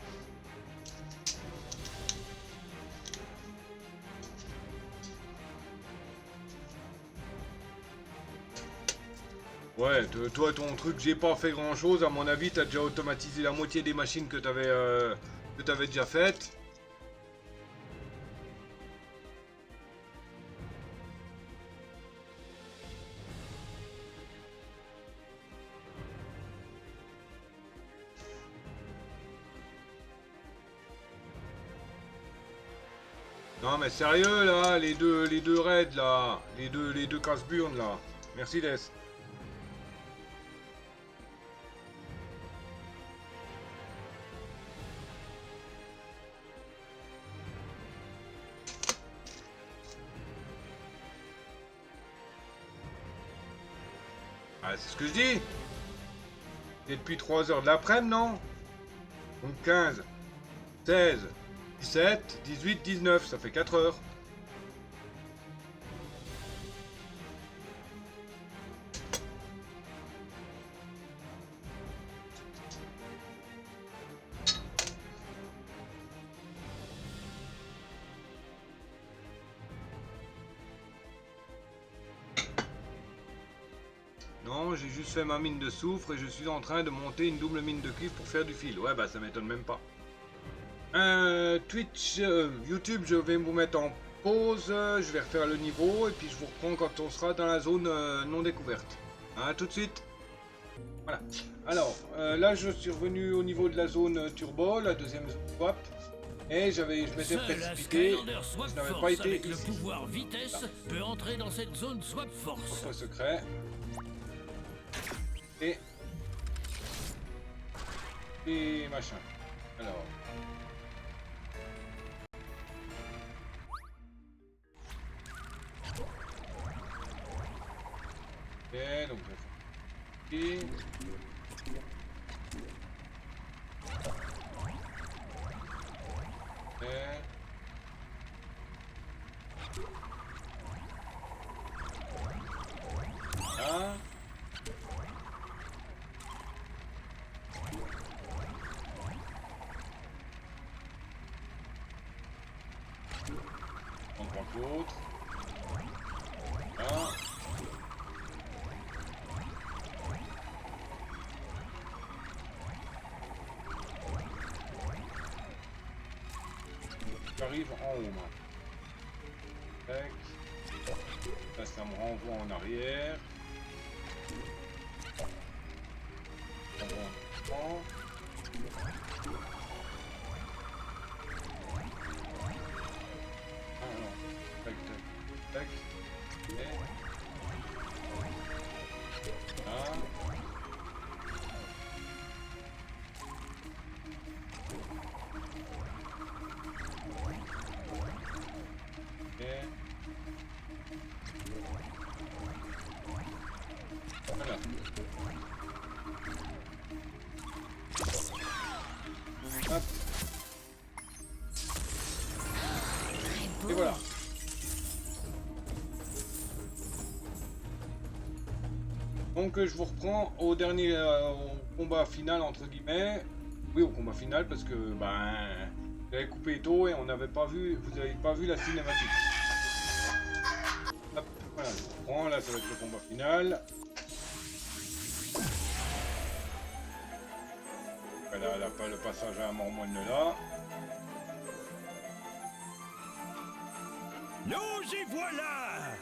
Ouais, toi ton truc, j'ai pas fait grand chose. À mon avis, t'as déjà automatisé la moitié des machines que t'avais déjà faites. Non mais sérieux là, les deux raids là, les deux casse-burnes là. Merci Des. Ah, c'est ce que je dis. Et depuis 3 heures de l'après-midi, non? Donc 15, 16, 17, 18, 19, ça fait 4 heures. Non, j'ai juste fait ma mine de soufre et je suis en train de monter une double mine de cuivre pour faire du fil. Ouais, bah ça m'étonne même pas. Twitch, YouTube, je vais vous mettre en pause. Je vais refaire le niveau et puis je vous reprends quand on sera dans la zone non découverte. À tout de suite. Voilà. Alors, là je suis revenu au niveau de la zone turbo, la deuxième swap. Et je m'étais précipité. Je n'avais pas été avec ici. le pouvoir vitesse peut entrer dans cette zone swap force. Coffre secret. Et machin. Alors. Ok, donc je vais faire ici. Ok. Là. On prend l'autre. Là. J'arrive en haut, moi. Tac. Là, ça me renvoie en arrière. On prend. Ah non. Tac, tac, tac. Et... Là. Et... Voilà. Hop. Et voilà. Donc je vous reprends au dernier au combat final entre guillemets. Oui, au combat final parce que ben j'avais coupé tôt et on n'avait pas vu, vous n'avez pas vu la cinématique. Hop, voilà, je vous reprends, là ça va être le combat final. Voilà, là, le passage à Mormone là. Nous y voilà!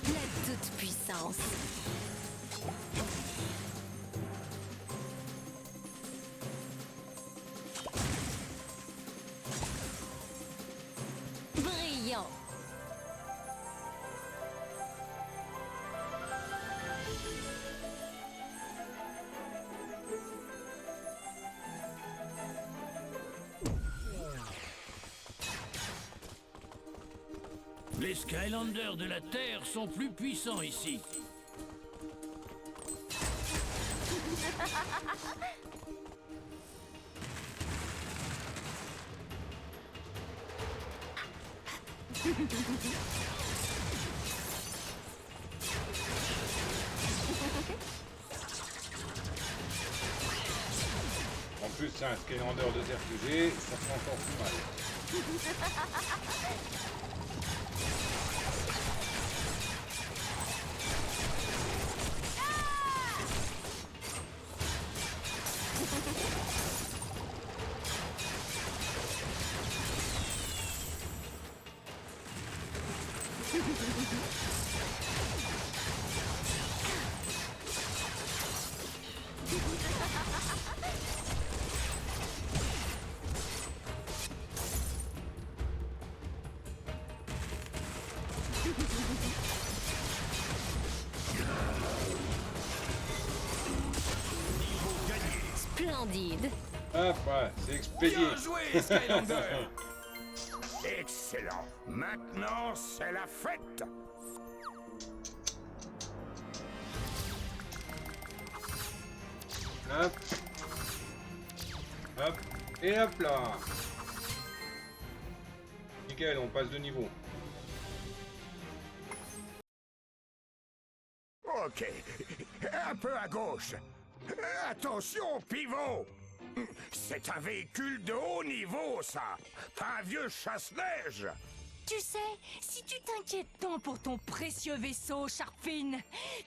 La toute-puissance. Brillant. Les Skylanders de la Terre sont plus puissants ici. En plus c'est un Skylander de RPG, ça fait encore plus mal. Splendide. Hop, ouais, c'est expédié. Bien joué, Skylander. Excellent. Maintenant, c'est la fête. Hop. Hop. Et hop là. Nickel, on passe de niveau. Ok. Un peu à gauche. Attention, pivot. C'est un véhicule de haut niveau, ça. Pas un vieux chasse-neige. Tu sais, si tu t'inquiètes tant pour ton précieux vaisseau, Sharpfin,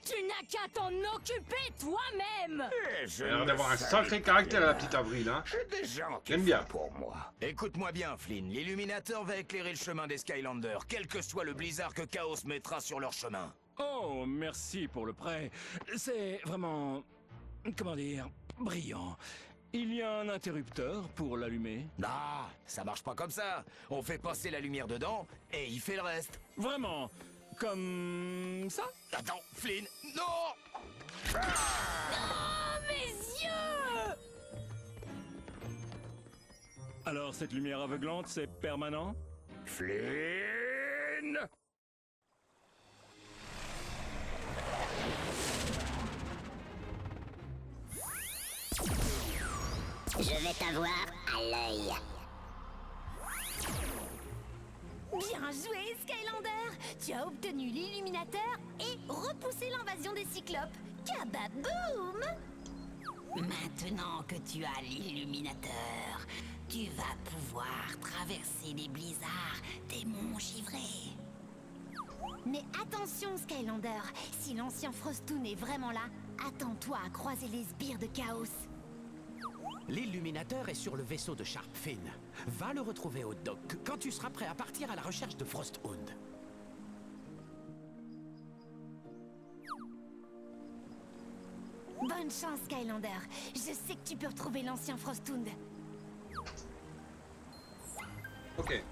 tu n'as qu'à t'en occuper toi-même. Elle a l'air d'avoir un sacré caractère, la petite Avril, hein. J'ai des gens qui J'aime bien. font pour moi. Écoute-moi bien, Flynn. L'illuminateur va éclairer le chemin des Skylanders, quel que soit le blizzard que Chaos mettra sur leur chemin. Oh, merci pour le prêt. C'est vraiment... comment dire... brillant. Il y a un interrupteur pour l'allumer? Ah, ça marche pas comme ça. On fait passer la lumière dedans et il fait le reste. Vraiment? Comme ça? Attends, Flynn, non! Oh, mes yeux! Alors cette lumière aveuglante, c'est permanent? Flynn! Je vais t'avoir à l'œil. Bien joué, Skylander! Tu as obtenu l'illuminateur et repoussé l'invasion des cyclopes. Kababoum! Maintenant que tu as l'illuminateur, tu vas pouvoir traverser les blizzards des monts givrés. Mais attention, Skylander, si l'ancien Frostoon est vraiment là, attends-toi à croiser les sbires de Chaos. L'illuminateur est sur le vaisseau de Sharpfin. Va le retrouver au dock quand tu seras prêt à partir à la recherche de Frosthound. Bonne chance, Skylander. Je sais que tu peux retrouver l'ancien Frostoon. Ok. Et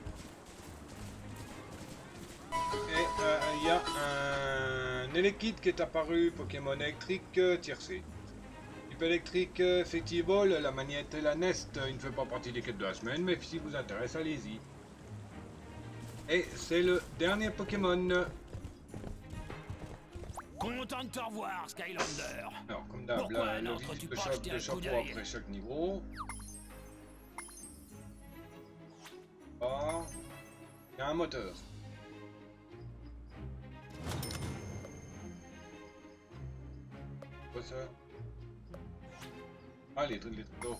il y a un Elekid qui est apparu, Pokémon électrique tiercé. Type électrique Festival, la magnette et la Nest, il ne fait pas partie des quêtes de la semaine, mais si vous intéresse, allez-y. Et c'est le dernier Pokémon. Content de te revoir, Skylander. Alors, comme d'hab, Pourquoi là, le n'entres-tu visite pas jeter de un coup chapeau d'œil? après chaque niveau. Ah, il y a un moteur. Quoi ça? Ah, les trucs d'or.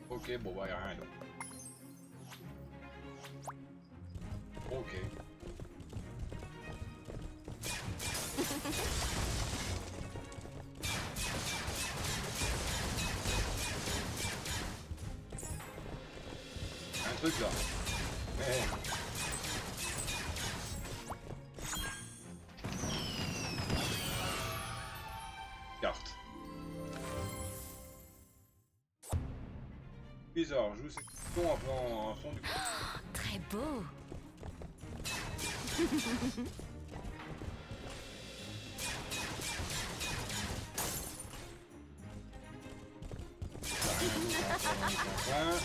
Ok, bon, bah, y a rien là. Ok. Un truc là. Carte. Bizarre, joue ces boutons en fond du... Très beau. Ah!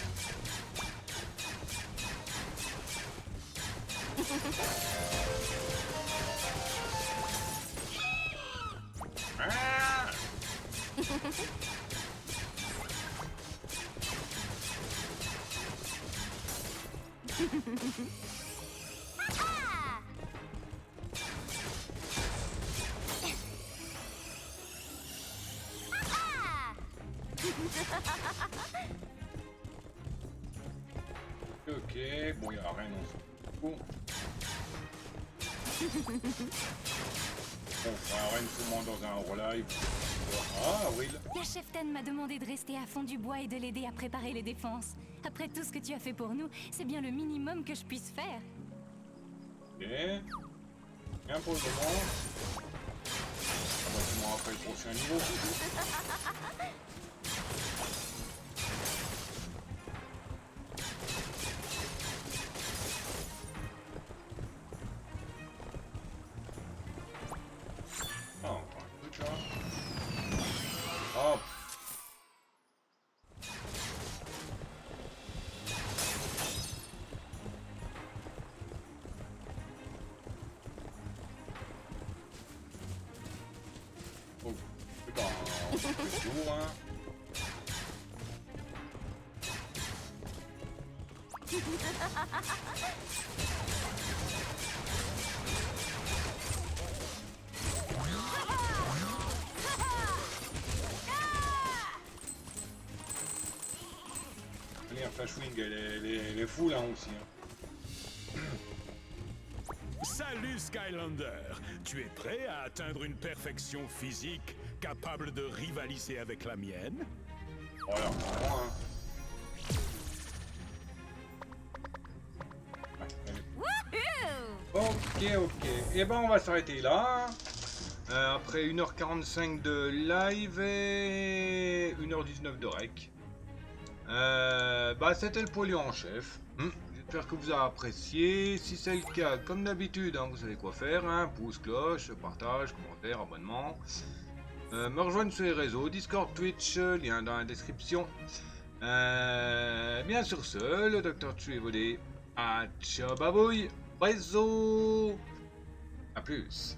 Ok, bon, il n'y a rien dans ce coup. On fera rien seulement dans un hors-live. Ah, Will. La cheftaine m'a demandé de rester à fond du bois et de l'aider à préparer les défenses. Après tout ce que tu as fait pour nous, c'est bien le minimum que je puisse faire. Ok. Rien pour le moment. Ah bah, tu m'en rappelles le prochain niveau. Ah, encore un truc là. Oh C'est lourd, hein. Allez, un Flashwing, elle est full hein, aussi. Hein. Salut Skylander. Tu es prêt à atteindre une perfection physique capable de rivaliser avec la mienne? Voilà, vraiment, hein. Ok. Et ben on va s'arrêter là. Après 1h45 de live et 1h19 de rec. Bah c'était le polio en chef. J'espère que vous avez apprécié. Si c'est le cas, comme d'habitude, hein, vous savez quoi faire. Hein, pouce, cloche, partage, commentaire, abonnement. Me rejoindre sur les réseaux, Discord, Twitch, lien dans la description. Bien sur ce, le Dr. Tui vous dit à ciao babouille, bisous, à plus.